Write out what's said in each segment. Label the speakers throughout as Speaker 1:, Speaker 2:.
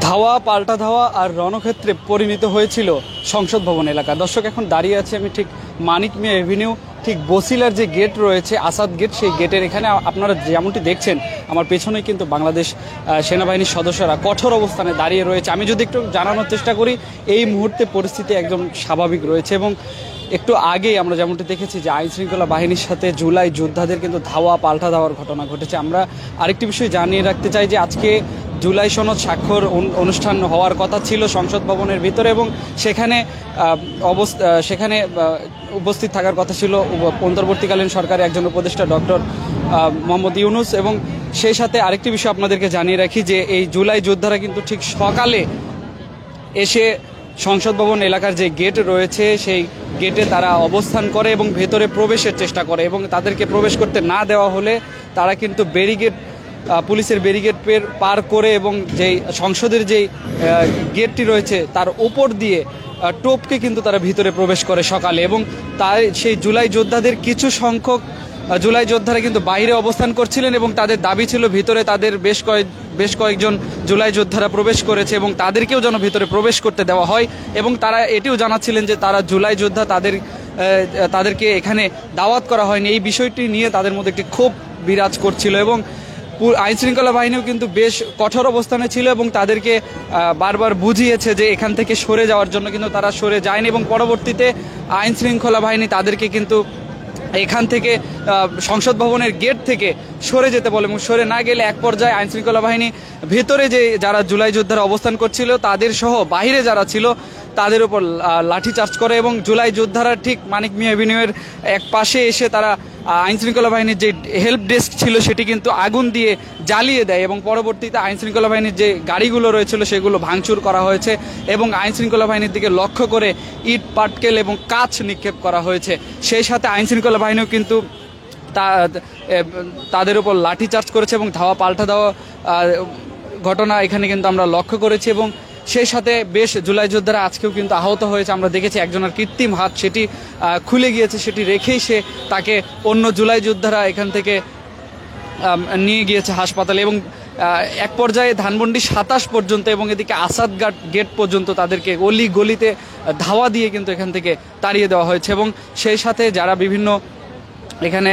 Speaker 1: ধাওয়া পাল্টা ধাওয়া আর রণক্ষেত্রে পরিণত হয়েছিল সংসদ ভবন এলাকা। দর্শক, এখন দাঁড়িয়ে আছে আমি ঠিক মানিক মিয়া এভিনিউ, ঠিক বসিলার যে গেট রয়েছে আসাদ গেট, সেই গেটের এখানে আপনারা যেমনটি দেখছেন আমার পেছনেই কিন্তু বাংলাদেশ সেনাবাহিনীর সদস্যরা কঠোর অবস্থানে দাঁড়িয়ে রয়েছে। আমি যদি একটু জানানোর চেষ্টা করি, এই মুহূর্তে পরিস্থিতি একদম স্বাভাবিক রয়েছে এবং একটু আগেই আমরা যেমনটি দেখেছি যে আইনশৃঙ্খলা বাহিনীর সাথে জুলাই যোদ্ধাদের কিন্তু ধাওয়া পাল্টা ধাওয়ার ঘটনা ঘটেছে। আমরা আরেকটি বিষয় জানিয়ে রাখতে চাই যে আজকে জুলাই সনদ স্বাক্ষর অনুষ্ঠান হওয়ার কথা ছিল সংসদ ভবনের ভিতরে এবং সেখানে উপস্থিত থাকার কথা ছিল অন্তর্বর্তীকালীন সরকারের একজন উপদেষ্টা ডক্টর মোহাম্মদ ইউনুস। এবং সেই সাথে আরেকটি বিষয় আপনাদেরকে জানিয়ে রাখি যে এই জুলাই যোদ্ধারা কিন্তু ঠিক সকালে এসে সংসদ ভবন এলাকার যে গেট রয়েছে সেই গেটে তারা অবস্থান করে এবং ভেতরে প্রবেশের চেষ্টা করে এবং তাদেরকে প্রবেশ করতে না দেওয়া হলে তারা কিন্তু পুলিশের ব্যারিকেড পার করে এবং যেই সংসদের যেই গেটটি রয়েছে তার উপর দিয়ে টোপকে কিন্তু তারা ভিতরে প্রবেশ করে সকালে। এবং তার সেই জুলাই যোদ্ধাদের কিছু সংখ্যক জুলাই যোদ্ধারা কিন্তু বাইরে অবস্থান করছিলেন এবং তাদের দাবি ছিল ভিতরে তাদের বেশ কয়েকজন জুলাই যোদ্ধারা প্রবেশ করেছে এবং তাদেরকেও যেন ভিতরে প্রবেশ করতে দেওয়া হয়। এবং তারা এটিও জানাচ্ছিলেন যে তারা জুলাই যোদ্ধা, তাদেরকে এখানে দাওয়াত করা হয়নি। এই বিষয়টি নিয়ে তাদের মধ্যে একটি ক্ষোভ বিরাজ করছিল এবং আইনশৃঙ্খলা বাহিনীও কিন্তু বেশ কঠোর অবস্থানে ছিল এবং তাদেরকে বারবার বুঝিয়েছে যে এখান থেকে সরে যাওয়ার জন্য, কিন্তু তারা সরে যায়নি এবং পরবর্তীতে আইনশৃঙ্খলা বাহিনী তাদেরকে কিন্তু এখান থেকে সংসদ ভবনের গেট থেকে সরে যেতে বলে এবং সরে না গেলে এক পর্যায়ে আইনশৃঙ্খলা বাহিনী ভেতরে যে যারা জুলাই যোদ্ধারা অবস্থান করছিল তাদের সহ বাইরে যারা ছিল তাদের উপর লাঠিচার্জ করে এবং জুলাই যোদ্ধারা ঠিক মানিক মিয়া এভিনিউয়ের এক পাশে এসে তারা আইনশৃঙ্খলা বাহিনীর যে হেল্প ডেস্ক ছিল সেটি কিন্তু আগুন দিয়ে জ্বালিয়ে দেয় এবং পরবর্তীতে আইনশৃঙ্খলা বাহিনীর যে গাড়িগুলো রয়েছিল সেগুলো ভাঙচুর করা হয়েছে এবং আইনশৃঙ্খলা বাহিনীর দিকে লক্ষ্য করে ইট পাটকেল এবং কাঁচ নিক্ষেপ করা হয়েছে। সেই সাথে আইনশৃঙ্খলা বাহিনীও কিন্তু তাদের উপর লাঠিচার্জ করেছে এবং ধাওয়া পাল্টা দেওয়া ঘটনা এখানে কিন্তু আমরা লক্ষ্য করেছি। এবং সেই সাথে বেশ জুলাই যোদ্ধারা আজকেও কিন্তু আহত হয়েছে। আমরা দেখেছি একজনের কৃত্রিম হাত সেটি খুলে গিয়েছে, সেটি রেখেই তাকে অন্য জুলাই যোদ্ধারা এখান থেকে নিয়ে গিয়েছে হাসপাতালে এবং এক পর্যায়ে ধানমন্ডি 27 পর্যন্ত এবং এদিকে আসাদ গেট পর্যন্ত তাদেরকে অলি গলিতে ধাওয়া দিয়ে কিন্তু এখান থেকে তাড়িয়ে দেওয়া হয়েছে। এবং সেই সাথে যারা বিভিন্ন এখানে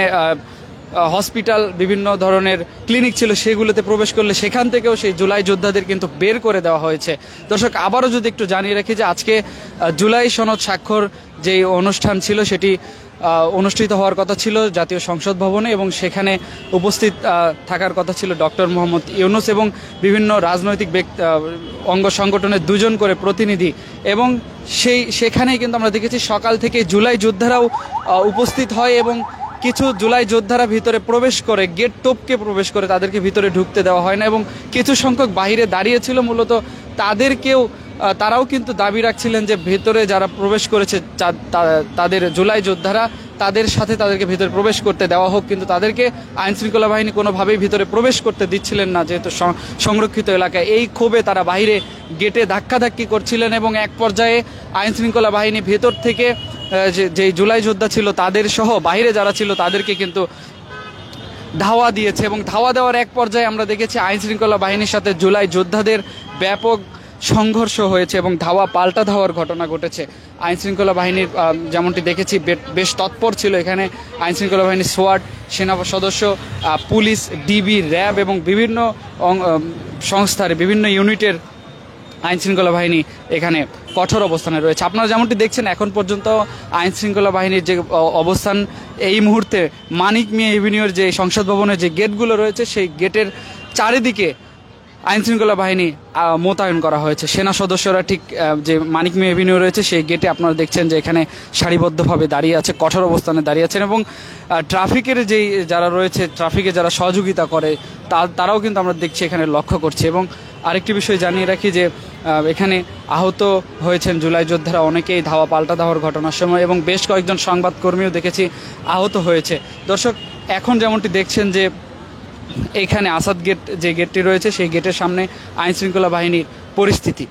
Speaker 1: হসপিটাল বিভিন্ন ধরনের ক্লিনিক ছিল সেগুলোতে প্রবেশ করলে সেখান থেকেও সেই জুলাই যোদ্ধাদের কিন্তু বের করে দেওয়া হয়েছে। দর্শক, আবারও যদি একটু জানিয়ে রাখি যে আজকে জুলাই সনদ স্বাক্ষর যে অনুষ্ঠান ছিল সেটি অনুষ্ঠিত হওয়ার কথা ছিল জাতীয় সংসদ ভবনে এবং সেখানে উপস্থিত থাকার কথা ছিল ডক্টর মোহাম্মদ ইউনুস এবং বিভিন্ন রাজনৈতিক অঙ্গ সংগঠনের 2 জন করে প্রতিনিধি। এবং সেখানেই কিন্তু আমরা দেখেছি সকাল থেকে জুলাই যোদ্ধারাও উপস্থিত হয় এবং কিছু জুলাই যোদ্ধারা ভিতরে প্রবেশ করে গেট টপকে প্রবেশ করে তাদেরকে ভিতরে ঢুকতে দেওয়া হয় না এবং কিছু সংখ্যক বাইরে দাঁড়িয়েছিল মূলত তারাও কিন্তু দাবি রাখছিলেন যে ভেতরে যারা প্রবেশ করেছে তাদের জুলাই যোদ্ধারা তাদের সাথে তাদেরকে ভিতরে প্রবেশ করতে দেওয়া হোক, কিন্তু তাদেরকে আইনশৃঙ্খলা বাহিনী কোনোভাবেই ভিতরে প্রবেশ করতে দিচ্ছিলেন না যেহেতু সংরক্ষিত এলাকায়। এই ক্ষোভে তারা বাইরে গেটে ধাক্কাধাক্কি করছিলেন এবং এক পর্যায়ে আইনশৃঙ্খলা বাহিনী ভেতর থেকে যে জুলাই যোদ্ধা ছিল তাদের সহ বাইরে যারা ছিল তাদেরকে কিন্তু ধাওয়া দিয়েছে এবং ধাওয়া দেওয়ার এক পর্যায়ে আমরা দেখেছি আইনশৃঙ্খলা বাহিনীর সাথে জুলাই যোদ্ধাদের ব্যাপক সংঘর্ষ হয়েছে এবং ধাওয়া পাল্টা ধাওয়ার ঘটনা ঘটেছে। আইনশৃঙ্খলা বাহিনীর যেমনটি দেখেছি বেশ তৎপর ছিল এখানে আইনশৃঙ্খলা বাহিনীর সোয়াট সেনা সদস্য, পুলিশ, ডিবি, র্যাব এবং বিভিন্ন সংস্থার বিভিন্ন ইউনিটের আইনশৃঙ্খলা বাহিনী এখানে কঠোর অবস্থানে রয়েছে। আপনারা যেমনটি দেখছেন এখন পর্যন্ত আইনশৃঙ্খলা বাহিনীর যে অবস্থান এই মুহূর্তে মানিক মিয়া এভিনিউর যে সংসদ ভবনের যে গেটগুলো রয়েছে সেই গেটের চারিদিকে আইনশৃঙ্খলা বাহিনী মোতায়েন করা হয়েছে। সেনা সদস্যরা ঠিক যে মানিক মিয়া এভিনিউ রয়েছে সেই গেটে আপনারা দেখছেন যে এখানে সারিবদ্ধভাবে দাঁড়িয়ে আছে, কঠোর অবস্থানে দাঁড়িয়ে আছেন এবং ট্রাফিকের যেই যারা রয়েছে ট্রাফিকে যারা সহযোগিতা করে তারাও কিন্তু আমরা দেখছি এখানে লক্ষ্য করছি। এবং আরেকটি বিষয় জানিয়ে রাখি যে এখানে আহত হয়েছেন জুলাই যোদ্ধারা অনেকেই ধাওয়া পাল্টা ধাওয়ার ঘটনার সময় এবং বেশ কয়েকজন সংবাদকর্মীও দেখেছি আহত হয়েছে। দর্শক, এখন যেমনটি দেখছেন যে এখানে আসাদ গেট যে গেটটি রয়েছে সেই গেটের সামনে আইনশৃঙ্খলা বাহিনীর পরিস্থিতি।